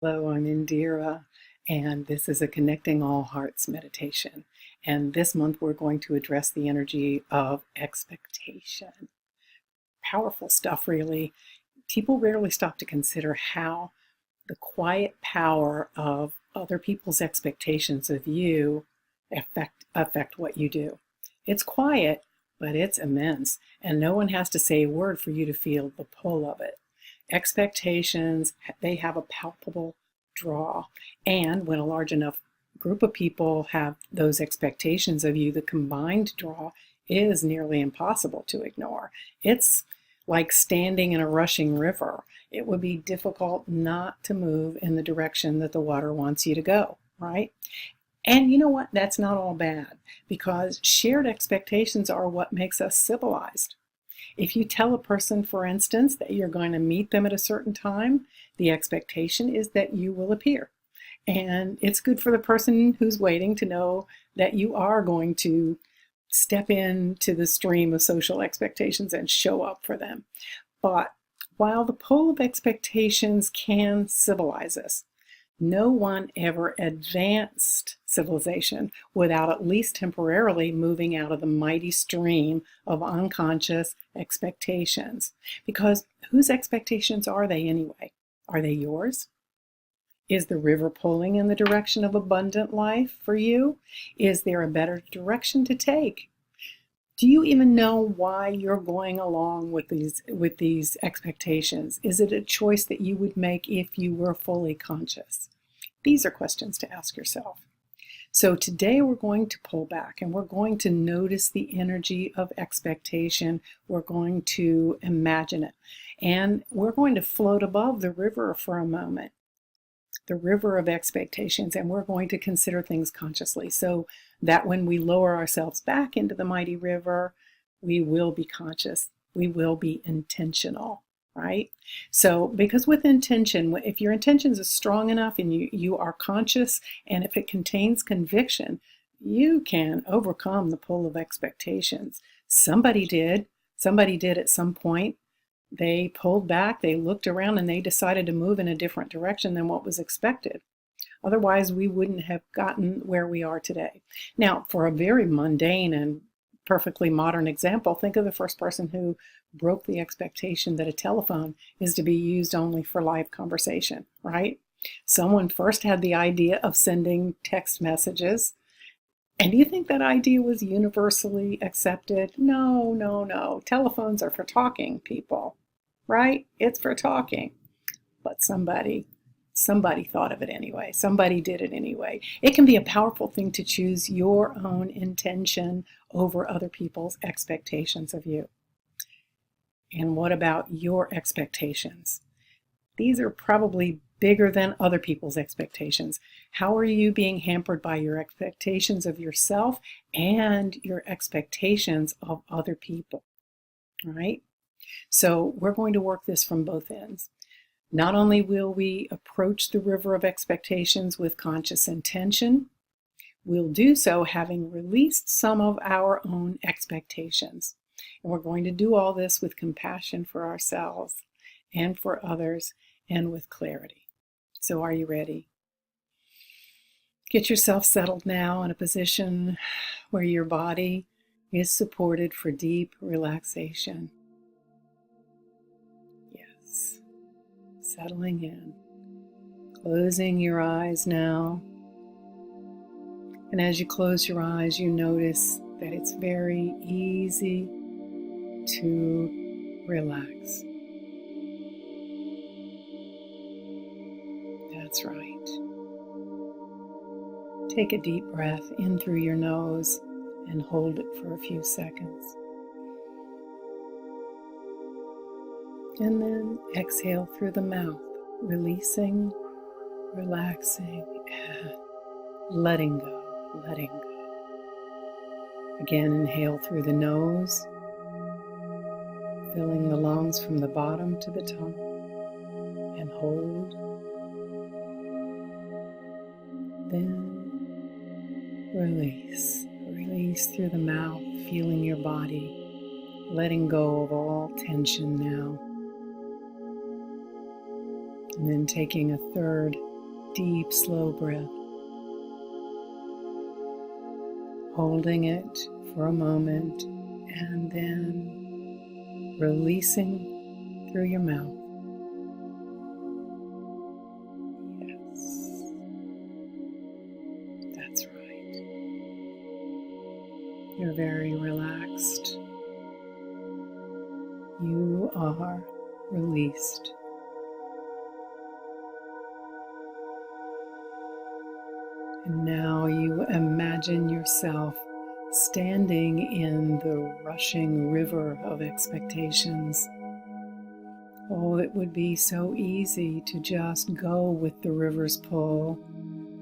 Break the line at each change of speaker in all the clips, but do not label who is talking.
Hello, I'm Indira, and this is a Connecting All Hearts meditation. And this month we're going to address the energy of expectation. Powerful stuff, really. People rarely stop to consider how the quiet power of other people's expectations of you affect what you do. It's quiet, but it's immense, and no one has to say a word for you to feel the pull of it. Expectations, they have a palpable draw. And when a large enough group of people have those expectations of you, the combined draw is nearly impossible to ignore. It's like standing in a rushing river. It would be difficult not to move in the direction that the water wants you to go, right? And you know what? That's not all bad, because shared expectations are what makes us civilized. If you tell a person, for instance, that you're going to meet them at a certain time, the expectation is that you will appear. And it's good for the person who's waiting to know that you are going to step into the stream of social expectations and show up for them. But while the pull of expectations can civilize us, no one ever advanced civilization without at least temporarily moving out of the mighty stream of unconscious expectations. Because whose expectations are they anyway? Are they yours? Is the river pulling in the direction of abundant life for you? Is there a better direction to take? Do you even know why you're going along with these expectations? Is it a choice that you would make if you were fully conscious? These are questions to ask yourself. So today we're going to pull back and we're going to notice the energy of expectation. We're going to imagine it. And we're going to float above the river for a moment, the river of expectations, and we're going to consider things consciously so that when we lower ourselves back into the mighty river, we will be conscious, we will be intentional, right? So, because with intention, if your intentions are strong enough and you are conscious, and if it contains conviction, you can overcome the pull of expectations. Somebody did at some point. They pulled back, they looked around, and they decided to move in a different direction than what was expected. Otherwise, we wouldn't have gotten where we are today. Now, for a very mundane and perfectly modern example, think of the first person who broke the expectation that a telephone is to be used only for live conversation, right? Someone first had the idea of sending text messages. And do you think that idea was universally accepted? No, no, no. Telephones are for talking, people, right? It's for talking. But somebody thought of it anyway. Somebody did it anyway. It can be a powerful thing to choose your own intention over other people's expectations of you. And what about your expectations? These are probably bigger than other people's expectations. How are you being hampered by your expectations of yourself and your expectations of other people? All right? So we're going to work this from both ends. Not only will we approach the river of expectations with conscious intention, we'll do so having released some of our own expectations. And we're going to do all this with compassion for ourselves and for others and with clarity. So are you ready? Get yourself settled now in a position where your body is supported for deep relaxation. Yes. Settling in. Closing your eyes now. And as you close your eyes, you notice that it's very easy to relax. That's right. Take a deep breath in through your nose and hold it for a few seconds. And then exhale through the mouth, releasing, relaxing, and letting go, letting go. Again, inhale through the nose, filling the lungs from the bottom to the top, and hold. Then release. Release through the mouth, feeling your body, letting go of all tension now. And then taking a third deep, slow breath, holding it for a moment and then releasing through your mouth. Yes, that's right. You're very relaxed. You are released. And now you imagine yourself standing in the rushing river of expectations. Oh, it would be so easy to just go with the river's pull,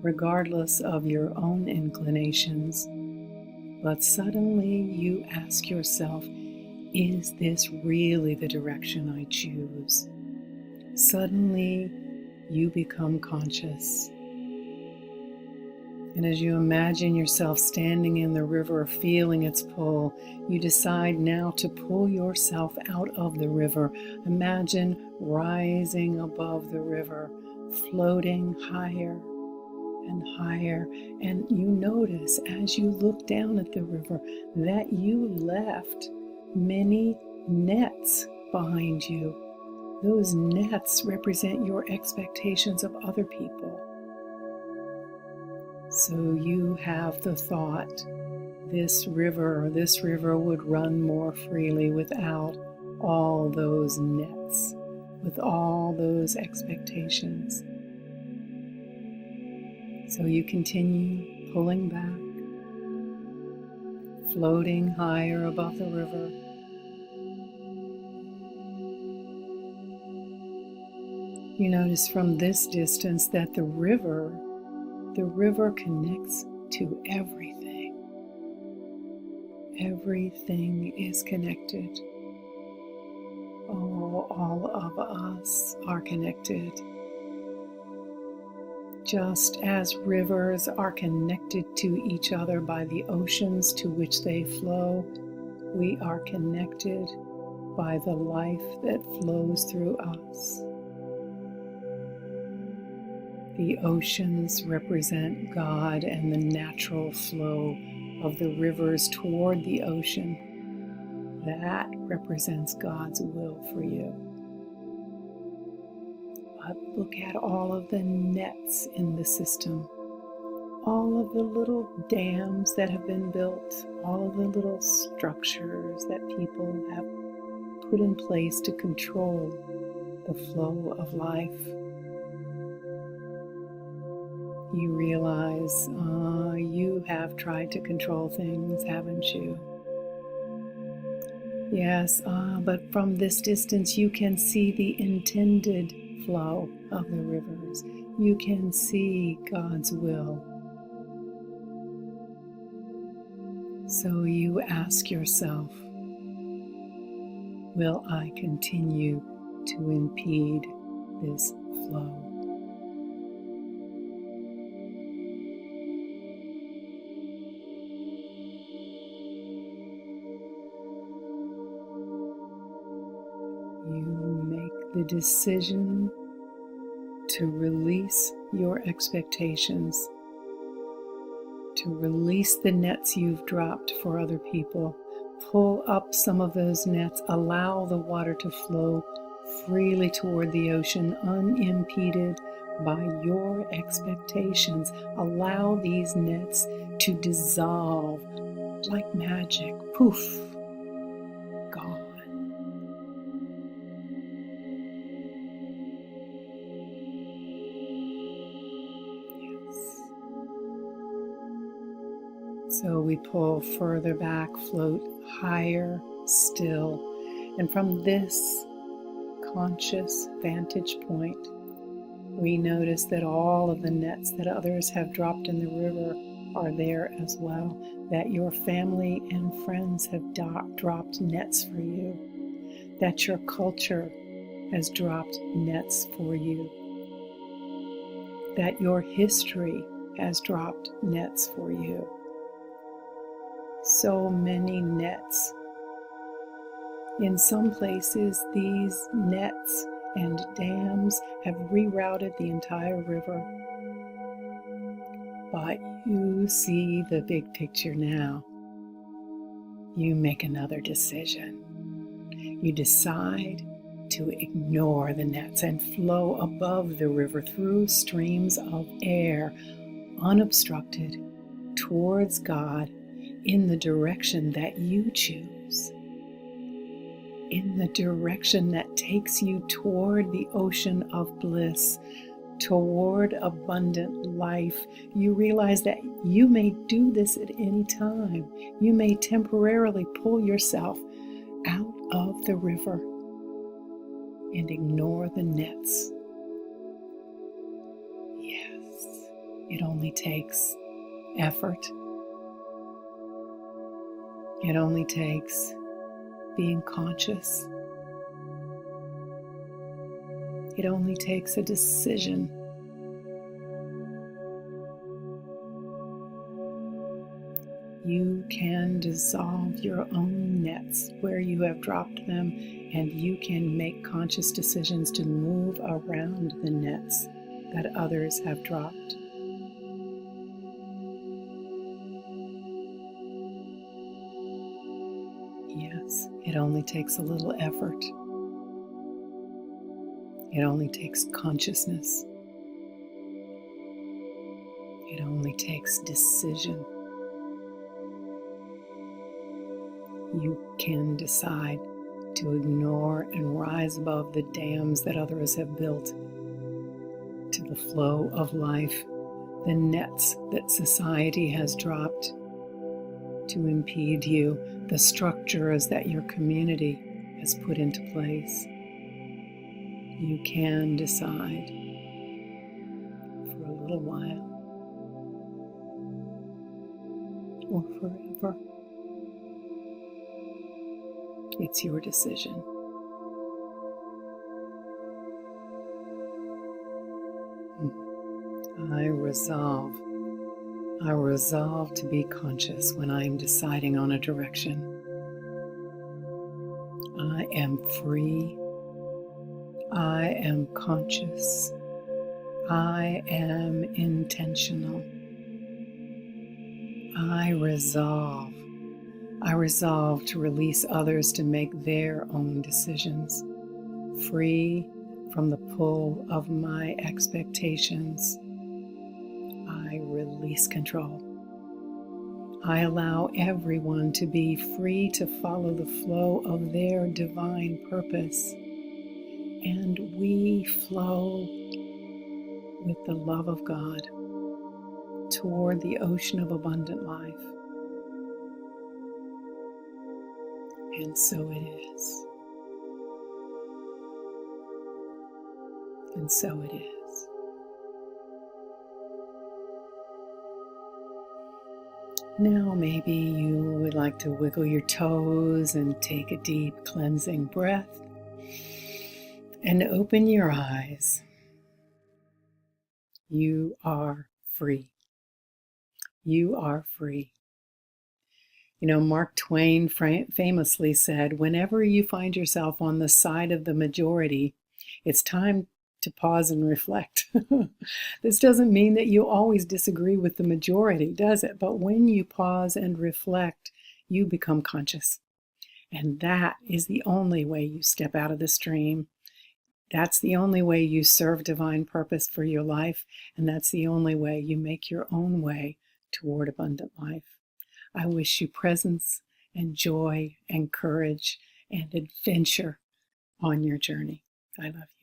regardless of your own inclinations. But suddenly you ask yourself, is this really the direction I choose? Suddenly you become conscious. And as you imagine yourself standing in the river, feeling its pull, you decide now to pull yourself out of the river. Imagine rising above the river, floating higher and higher. And you notice as you look down at the river that you left many nets behind you. Those nets represent your expectations of other people. So you have the thought, this river would run more freely without all those nets, with all those expectations. So you continue pulling back, floating higher above the river. You notice from this distance that the river connects to everything. Everything is connected. Oh, all of us are connected. Just as rivers are connected to each other by the oceans to which they flow, we are connected by the life that flows through us. The oceans represent God and the natural flow of the rivers toward the ocean. That represents God's will for you. But look at all of the nets in the system, all of the little dams that have been built, all of the little structures that people have put in place to control the flow of life. You realize you have tried to control things, haven't you? Yes, but from this distance you can see the intended flow of the rivers. You can see God's will. So you ask yourself, will I continue to impede this flow? You make the decision to release your expectations, to release the nets you've dropped for other people. Pull up some of those nets, allow the water to flow freely toward the ocean, unimpeded by your expectations. Allow these nets to dissolve like magic. Poof, gone. So we pull further back, float higher still. And from this conscious vantage point, we notice that all of the nets that others have dropped in the river are there as well, that your family and friends have dropped nets for you, that your culture has dropped nets for you, that your history has dropped nets for you. So many nets. In some places, these nets and dams have rerouted the entire river. but you see the big picture now. You make another decision. You decide to ignore the nets and flow above the river through streams of air, unobstructed, towards God in the direction that you choose, in the direction that takes you toward the ocean of bliss, toward abundant life. You realize that you may do this at any time. You may temporarily pull yourself out of the river and ignore the nets. Yes, it only takes effort. It only takes being conscious. It only takes a decision. You can dissolve your own nets where you have dropped them, and you can make conscious decisions to move around the nets that others have dropped. Yes, it only takes a little effort. It only takes consciousness. It only takes decision. You can decide to ignore and rise above the dams that others have built to the flow of life, the nets that society has dropped to impede you, the structures that your community has put into place. You can decide for a little while or forever. It's your decision. I resolve to be conscious when I am deciding on a direction. I am free. I am conscious. I am intentional. I resolve to release others to make their own decisions, free from the pull of my expectations. I release control. I allow everyone to be free to follow the flow of their divine purpose, and we flow with the love of God toward the ocean of abundant life. And so it is. And so it is. Now maybe you would like to wiggle your toes and take a deep cleansing breath and open your eyes. You are free. You are free. You know, Mark Twain famously said, whenever you find yourself on the side of the majority, it's time to pause and reflect. This doesn't mean that you always disagree with the majority, does it? But when you pause and reflect, you become conscious. And that is the only way you step out of the stream. That's the only way you serve divine purpose for your life. And that's the only way you make your own way toward abundant life. I wish you presence and joy and courage and adventure on your journey. I love you.